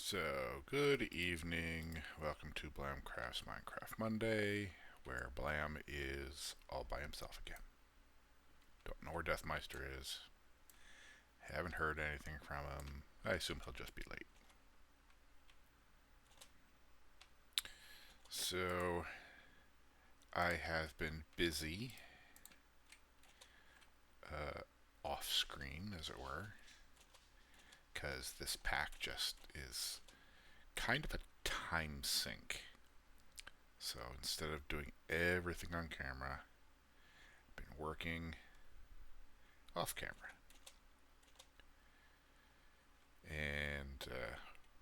So, good evening. Welcome to BLAMMCraft's Minecraft Monday, where Blam is all by himself again. Don't know where Deathmeister is. Haven't heard anything from him. I assume he'll just be late. So, I have been busy, off screen, as it were, because this pack just is kind of a time sink. So instead of doing everything on camera, I've been working off camera. And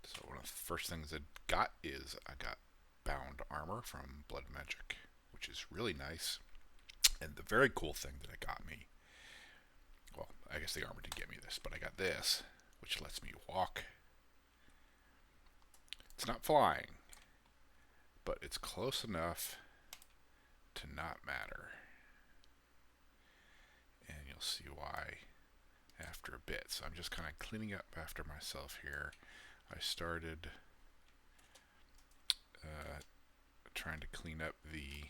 so one of the first things I got is I got bound armor from Blood Magic, which is really nice. And the very cool thing that it got me, well, I guess the armor didn't get me this, but I got this, which lets me walk. It's not flying, but it's close enough to not matter. And you'll see why after a bit. So I'm just kind of cleaning up after myself here. I started trying to clean up the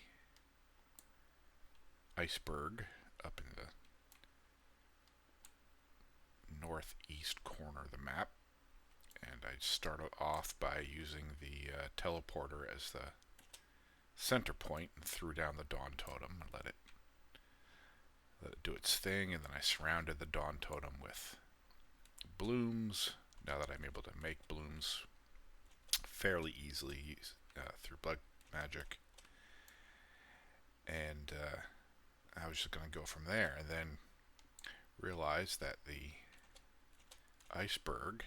iceberg up in the northeast corner of the map. And I started off by using the teleporter as the center point and threw down the Dawn Totem and let it do its thing, and then I surrounded the Dawn Totem with blooms. Now that I'm able to make blooms fairly easily through Blood Magic, and I was just going to go from there, and then realized that the iceberg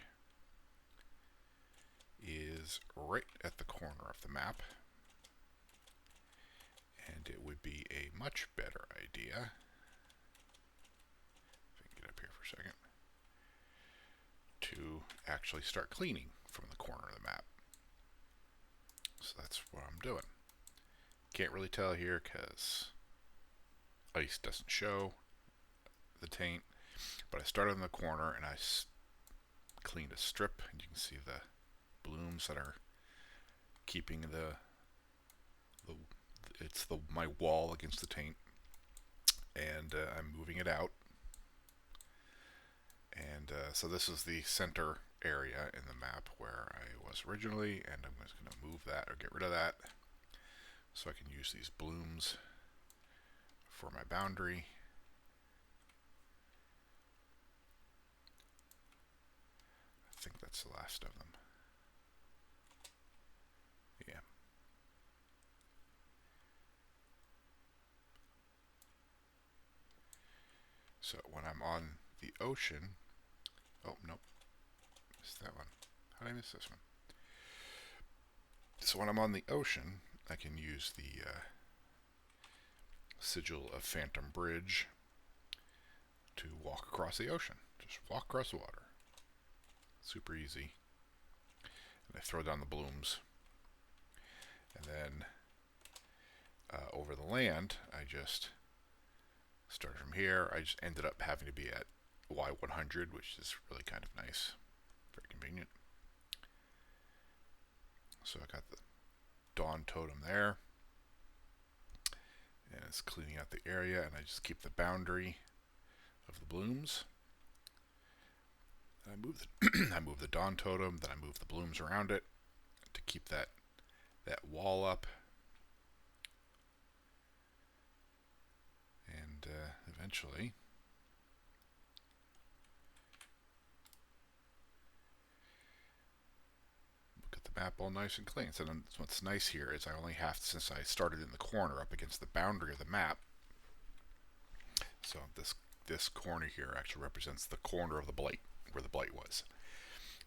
is right at the corner of the map, and it would be a much better idea, if I can get up here for a second, to actually start cleaning from the corner of the map. So that's what I'm doing. Can't really tell here because ice doesn't show the taint, but I started in the corner and I cleaned a strip, and you can see the blooms that are keeping my wall against the taint, and I'm moving it out. And so this is the center area in the map where I was originally, and I'm just going to move that or get rid of that so I can use these blooms for my boundary. I think that's the last of them. Yeah. So when I'm on the ocean, oh nope, missed that one. How did I miss this one? So when I'm on the ocean, I can use the Sigil of Phantom Bridge to walk across the ocean. Just walk across the water. Super easy. And I throw down the blooms. And then over the land, I just started from here. I just ended up having to be at Y100, which is really kind of nice. Very convenient. So I got the Dawn Totem there. And it's cleaning out the area, and I just keep the boundary of the blooms. And I move the Dawn Totem, then I move the blooms around it to keep that wall up. And eventually look at the map all nice and clean. So then what's nice here is I only have, since I started in the corner up against the boundary of the map, so this corner here actually represents the corner of the blight, where the blight was.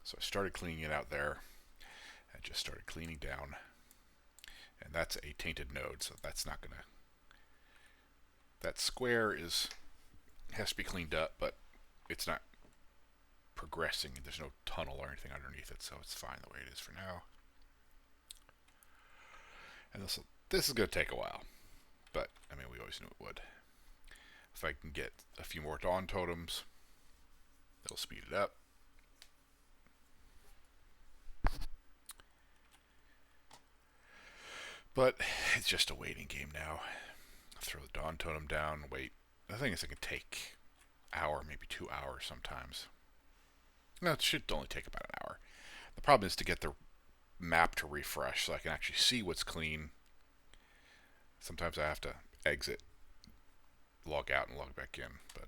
So I started cleaning it out there. I just started cleaning down, and that's a tainted node, so that's not gonna. That square has to be cleaned up, but it's not progressing. There's no tunnel or anything underneath it, so it's fine the way it is for now. And this is gonna take a while, but I mean we always knew it would. If I can get a few more Dawn Totems, it'll speed it up. But it's just a waiting game now. Throw the Dawn Totem down, wait. The thing is, it can take an hour, maybe 2 hours sometimes. No, it should only take about an hour. The problem is to get the map to refresh so I can actually see what's clean. Sometimes I have to exit, log out, and log back in, but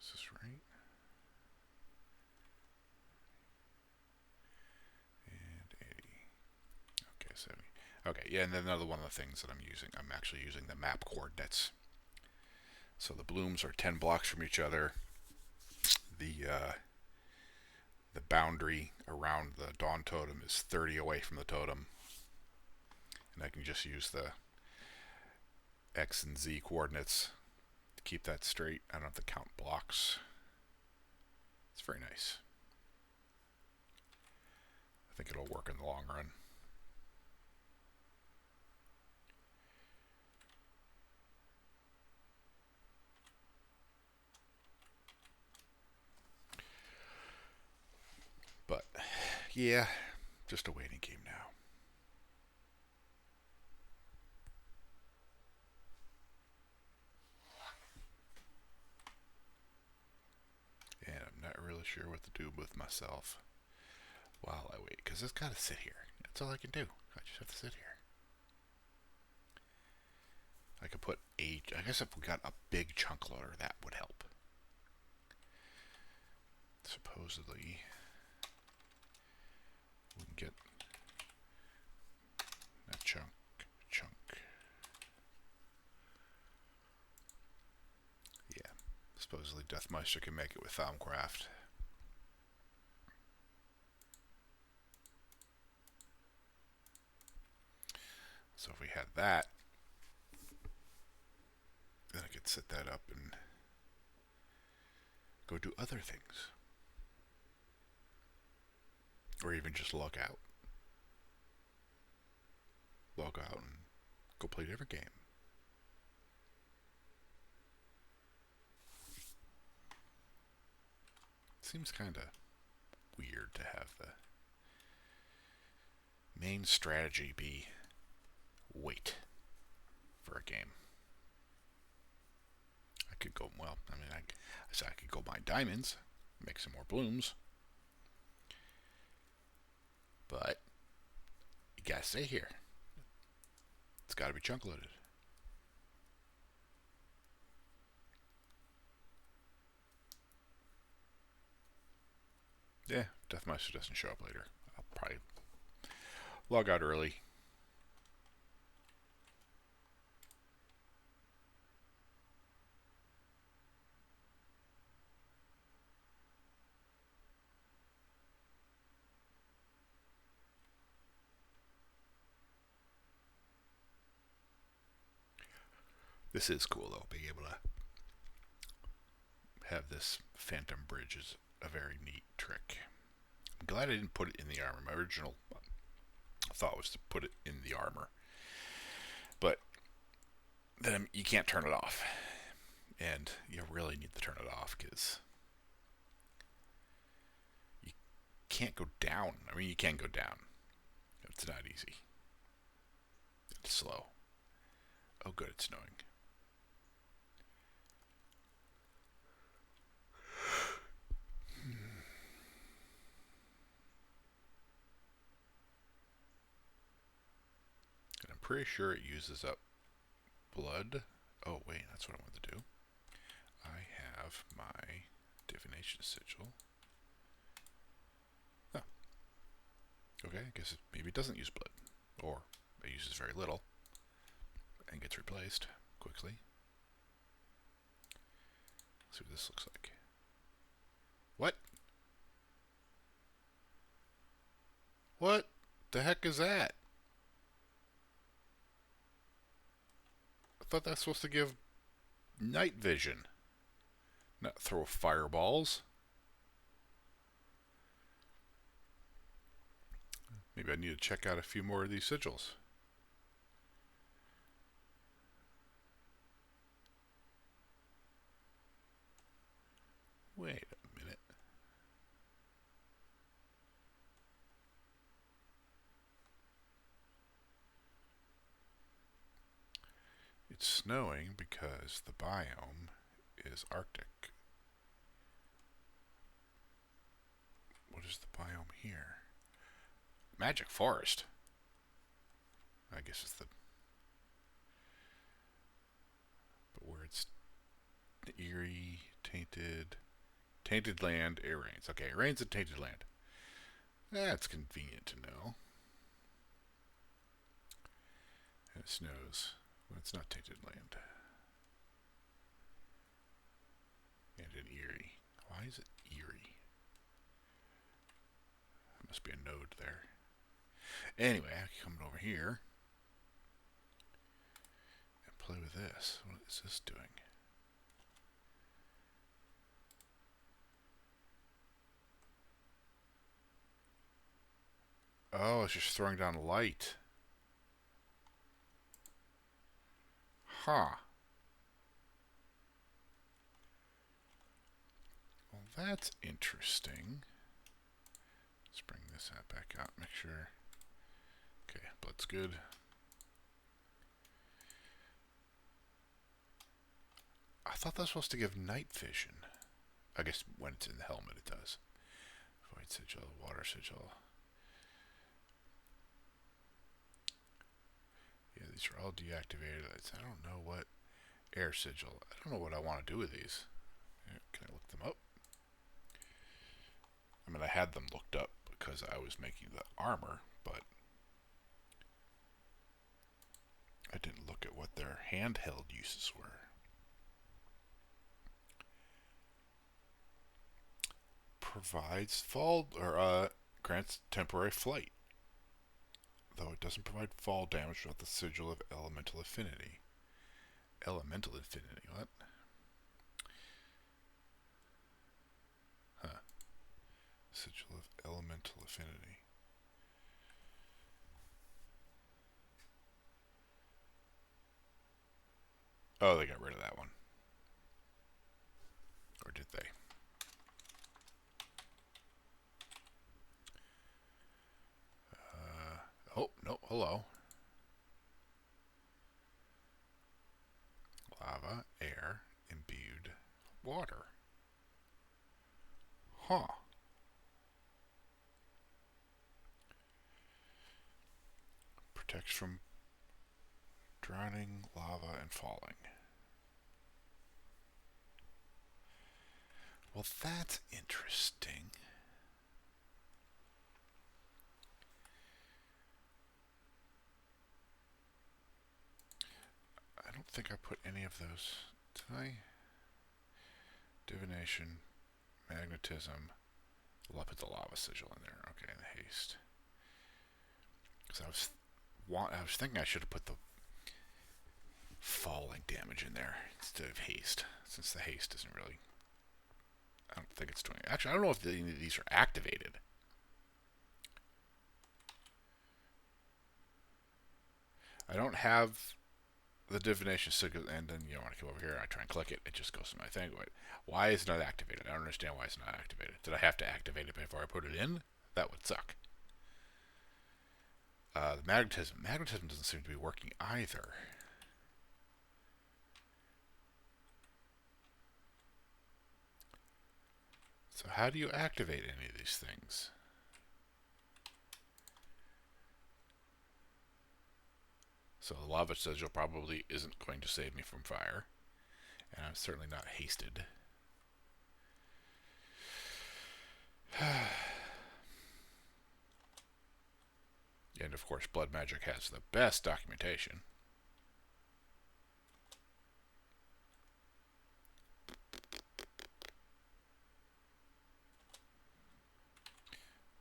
is this right? And 80. Okay, 70. Okay, yeah, and then another one of the things that I'm actually using the map coordinates. So the blooms are 10 blocks from each other. The boundary around the Dawn Totem is 30 away from the totem. And I can just use the X and Z coordinates to keep that straight. I don't have to count blocks. It's very nice. I think it'll work in the long run. But, yeah, just a waiting game now. And I'm not really sure what to do with myself while I wait, because it's got to sit here. That's all I can do. I just have to sit here. I could put I guess if we got a big chunk loader, that would help. Supposedly, we can get that chunk. Yeah, supposedly Deathmeister can make it with BLAMMCraft. So if we had that, then I could set that up and go do other things. Or even just log out. Log out and go play a different game. Seems kind of weird to have the main strategy be wait for a game. I could go, well, I mean, I could go mine diamonds, make some more blooms. But you gotta stay here. It's gotta be chunk loaded. Yeah, Deathmeister doesn't show up later. I'll probably log out early. This is cool though, being able to have this phantom bridge is a very neat trick. I'm glad I didn't put it in the armor. My original thought was to put it in the armor, but then you can't turn it off, and you really need to turn it off because you can't go down. I mean, you can go down. It's not easy. It's slow. Oh good, it's snowing. And I'm pretty sure it uses up blood. Oh wait, that's what I want to do. I have my divination sigil. Oh. Okay, I guess maybe it doesn't use blood. Or it uses very little and gets replaced quickly. Let's see what this looks like. What? What the heck is that? I thought that's supposed to give night vision, not throw fireballs. Maybe I need to check out a few more of these sigils. Wait a minute. it's snowing because the biome is Arctic. What is the biome here? Magic forest. I guess it's the... But where it's eerie, tainted... Tainted land, it rains. Okay, it rains in tainted land. That's convenient to know. And it snows when it's not tainted land. And in Erie. Why is it Erie? There must be a node there. Anyway, I can come over here and play with this. What is this doing? Oh, it's just throwing down light. Huh. Well, that's interesting. Let's bring this back out. Make sure. Okay, blood's good. I thought that was supposed to give night vision. I guess when it's in the helmet it does. Void sigil, water sigil. Yeah, these are all deactivated. I don't know what... Air sigil. I don't know what I want to do with these. Can I look them up? I mean, I had them looked up because I was making the armor, but I didn't look at what their handheld uses were. Provides fall, or grants temporary flight. Though it doesn't provide fall damage without the sigil of elemental affinity. Elemental affinity, what? Huh. Sigil of elemental affinity. Oh, they got rid of that one. Or did they? Oh, no, hello. Lava, air, imbued, water. Huh. Protects from drowning, lava, and falling. Well, that's interesting. I don't think I put any of those. Did I? Divination, magnetism. I'll put the lava sigil in there. Okay, and the haste. Because I was thinking I should have put the falling damage in there instead of haste, since the haste isn't really... I don't think it's doing... Actually, I don't know if any of these are activated. I don't have the divination sigil, and then when I come over here and I try and click it, it just goes to my thing. Why is it not activated? I don't understand why it's not activated. Did I have to activate it before I put it in? That would suck. The magnetism. Magnetism doesn't seem to be working either. So how do you activate any of these things? So the lava sigil probably isn't going to save me from fire. And I'm certainly not hasted. And of course, blood magic has the best documentation.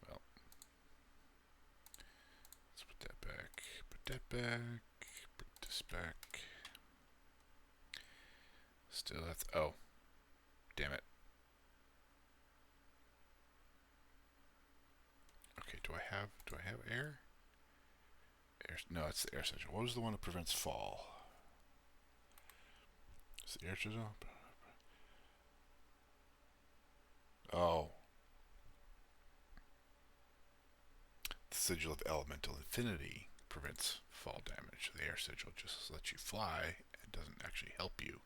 Well, let's put that back. Put that back. Put this back. Still, that's... Oh. Damn it. Okay, do I have air? Air, no, it's the air sigil. What was the one that prevents fall? Is the air sigil? Oh. The sigil of elemental affinity prevents fall damage. The air sigil just lets you fly and doesn't actually help you.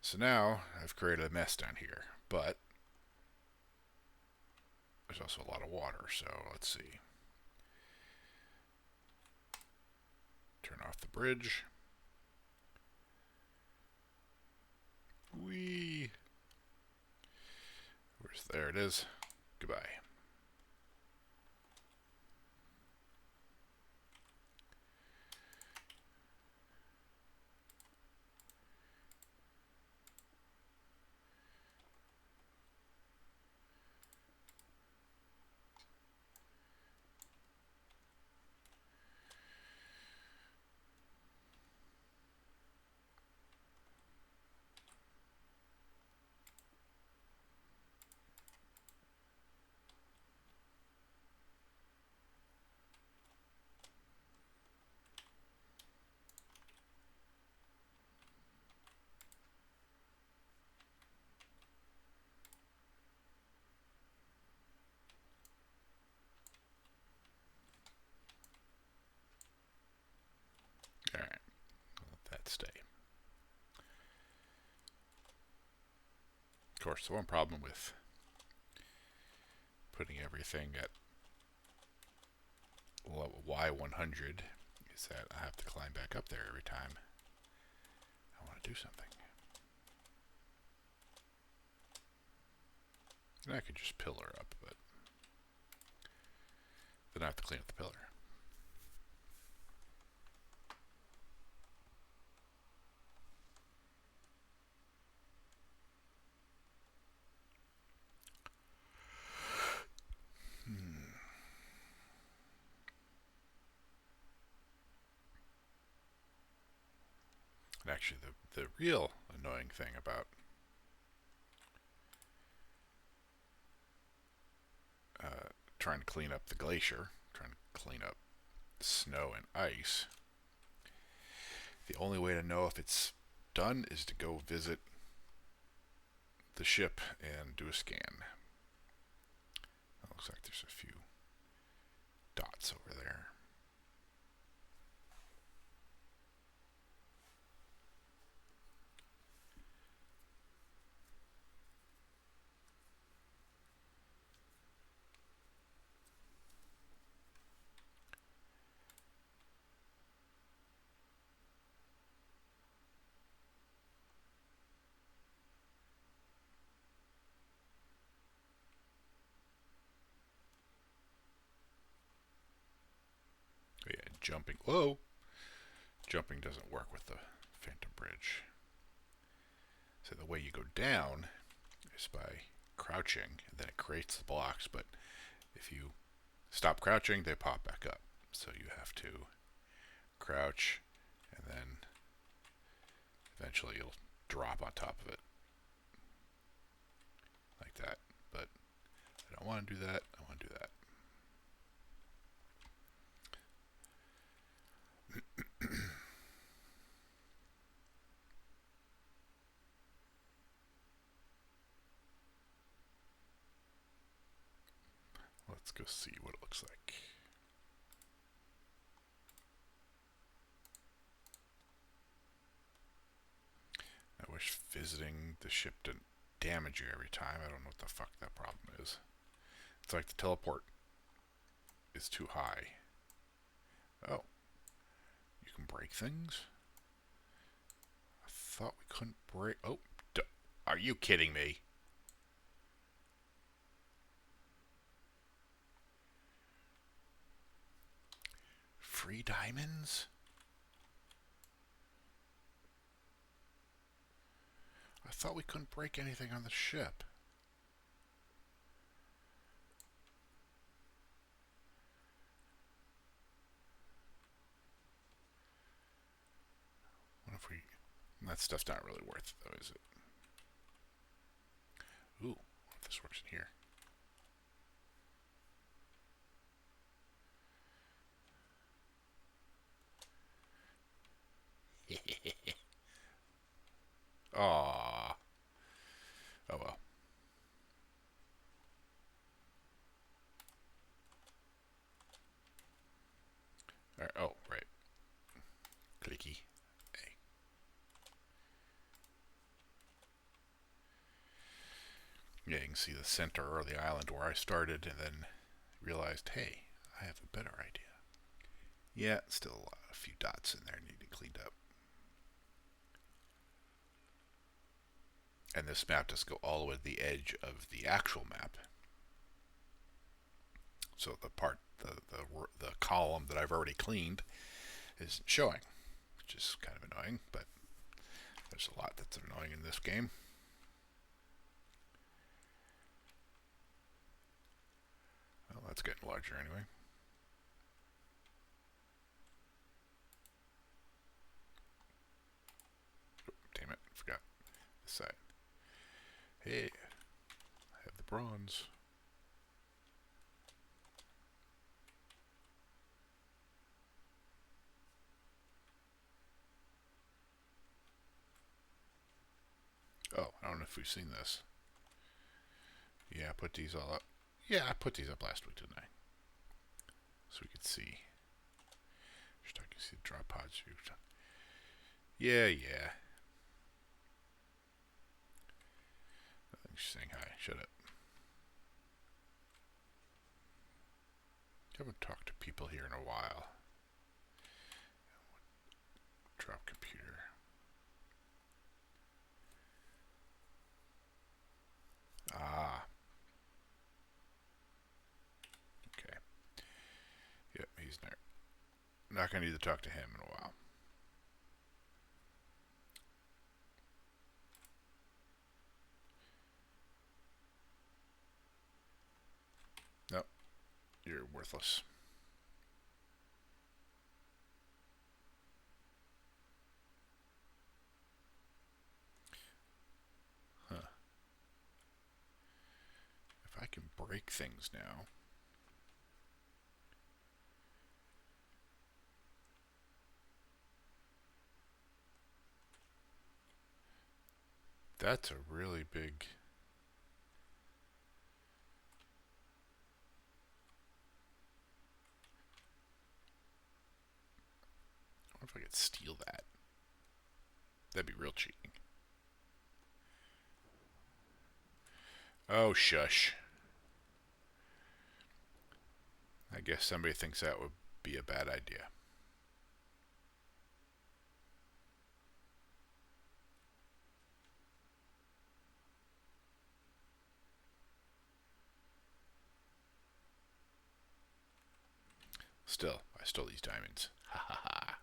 So now I've created a mess down here, but there's also a lot of water, so let's see. Turn off the bridge. Whee! There it is. Goodbye. Alright, let that stay. Of course, the one problem with putting everything at Y100 is that I have to climb back up there every time I want to do something. And I could just pillar up, but then I have to clean up the pillar. And actually, the real annoying thing about trying to clean up the glacier, trying to clean up snow and ice, the only way to know if it's done is to go visit the ship and do a scan. It looks like there's a few dots over there. Oh yeah, jumping. Whoa! Jumping doesn't work with the Phantom Bridge. So the way you go down is by crouching, and then it creates the blocks, but if you stop crouching, they pop back up. So you have to crouch, and then eventually you'll drop on top of it. Like that. But I don't want to do that. I want to do that. Let's go see what it looks like. I wish visiting the ship didn't damage you every time. I don't know what the fuck that problem is. It's like the teleport is too high. Oh. You can break things? I thought we couldn't break... Oh. Are you kidding me? Free diamonds? I thought we couldn't break anything on the ship. What if we... That stuff's not really worth it, though, is it? Ooh, what if this works in here? Aww. Oh well. Oh, right. Clicky. Hey. can see the center of the island where I started, and then realized, hey, I have a better idea. Yeah, still a few dots in there need to be cleaned up. And this map does go all the way to the edge of the actual map. So the column that I've already cleaned isn't showing, which is kind of annoying, but there's a lot that's annoying in this game. Well, that's getting larger anyway. Oh, damn it, forgot this side. Hey, I have the bronze. Oh, I don't know if we've seen this. Yeah, I put these all up. Yeah, I put these up last week, didn't I? So we could see. Just I can see the drop pods. Yeah. I think she's saying hi. Shut up. I haven't talked to people here in a while. Drop computer. Ah. Okay. Yep, he's not going to need to talk to him in a while. Nope. You're worthless. Huh. If I can break things now. That's a really big... I wonder if I could steal that. That'd be real cheating. Oh, shush. I guess somebody thinks that would be a bad idea. Still, I stole these diamonds. Ha ha ha.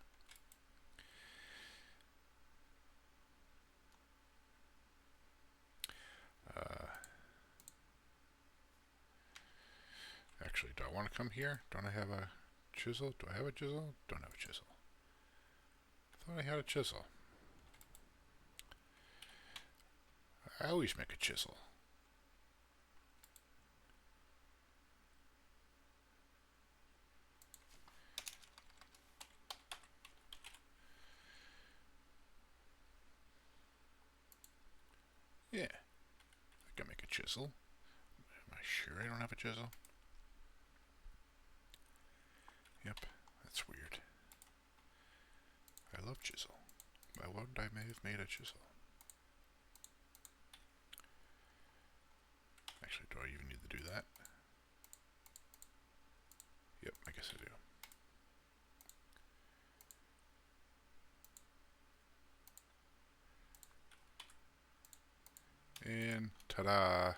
Actually, do I want to come here? Don't I have a chisel? Do I have a chisel? Don't have a chisel. I thought I had a chisel. I always make a chisel. Yeah, I can make a chisel. Am I sure I don't have a chisel? Yep, that's weird. I love chisel. Why wouldn't I have made a chisel? Actually, do I even need to do that? Yep, I guess I do. And ta-da!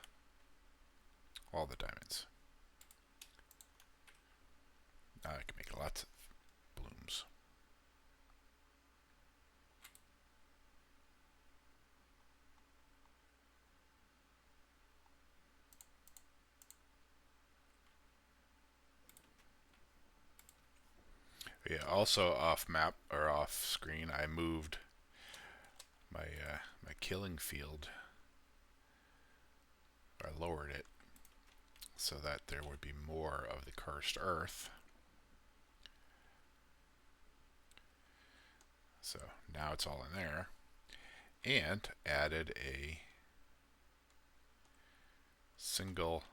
All the diamonds. Now I can make lots of blooms. Yeah, also off map or off screen, I moved my my killing field. I lowered it so that there would be more of the cursed earth. So now it's all in there, and added a single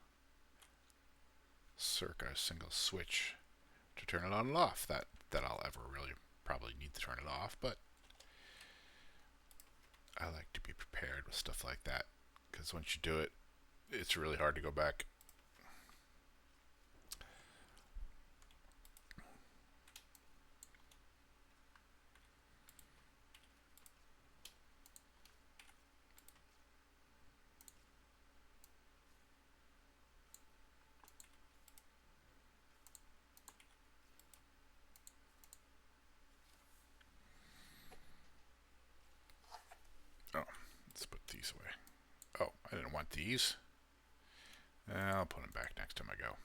circuit, a single switch to turn it on and off. That I'll ever really probably need to turn it off, but I like to be prepared with stuff like that, because once you do it, it's really hard to go back. Oh, let's put these away. Oh, I didn't want these. I'll put them back next time I go.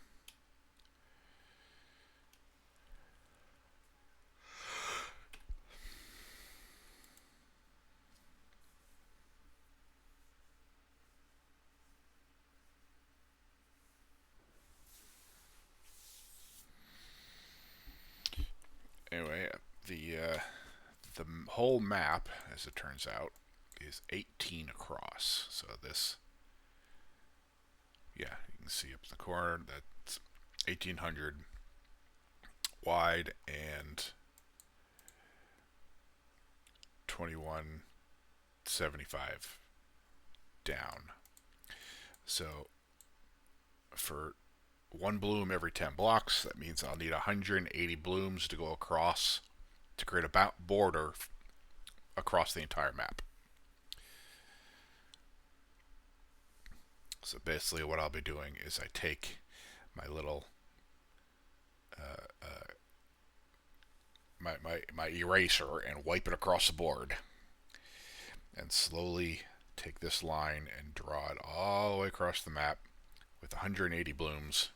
Anyway, the whole map, as it turns out, is 18 across. So this, yeah, you can see up in the corner, that's 1800 wide and 2175 down. So for one bloom every 10 blocks, that means I'll need 180 blooms to go across to create a border across the entire map. So basically what I'll be doing is I take my little my eraser and wipe it across the board and slowly take this line and draw it all the way across the map with 180 blooms,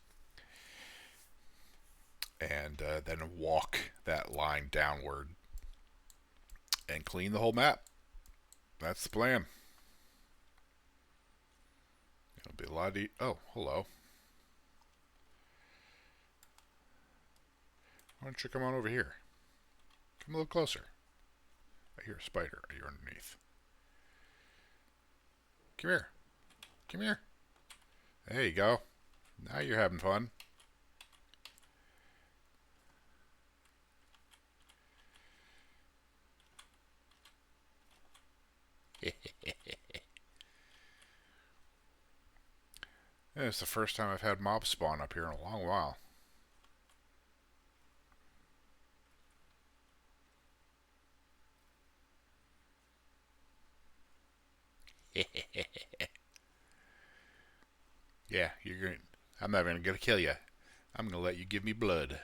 and then walk that line downward and clean the whole map. That's the plan. It'll be a lot of... Oh, hello. Why don't you come on over here? Come a little closer. I hear a spider. You're underneath. Come here. Come here. There you go. Now you're having fun. It's the first time I've had mob spawn up here in a long while. Yeah, you're going. I'm not even gonna kill you. I'm gonna let you give me blood.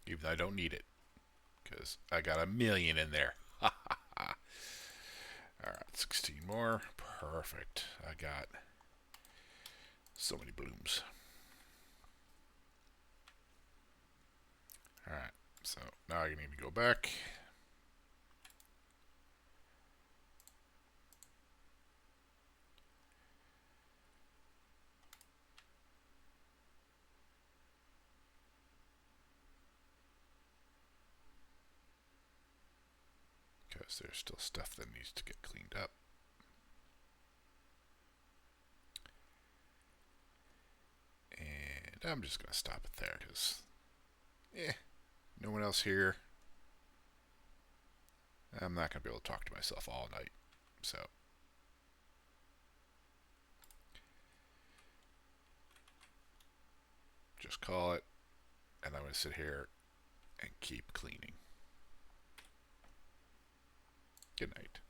Even though I don't need it, because I got 1,000,000 in there. Alright, 16 more. Perfect. I got so many blooms. Alright, so now I need to go back. Because there's still stuff that needs to get cleaned up. And I'm just going to stop it there because, no one else here. I'm not going to be able to talk to myself all night. So, just call it. And I'm going to sit here and keep cleaning. Good night.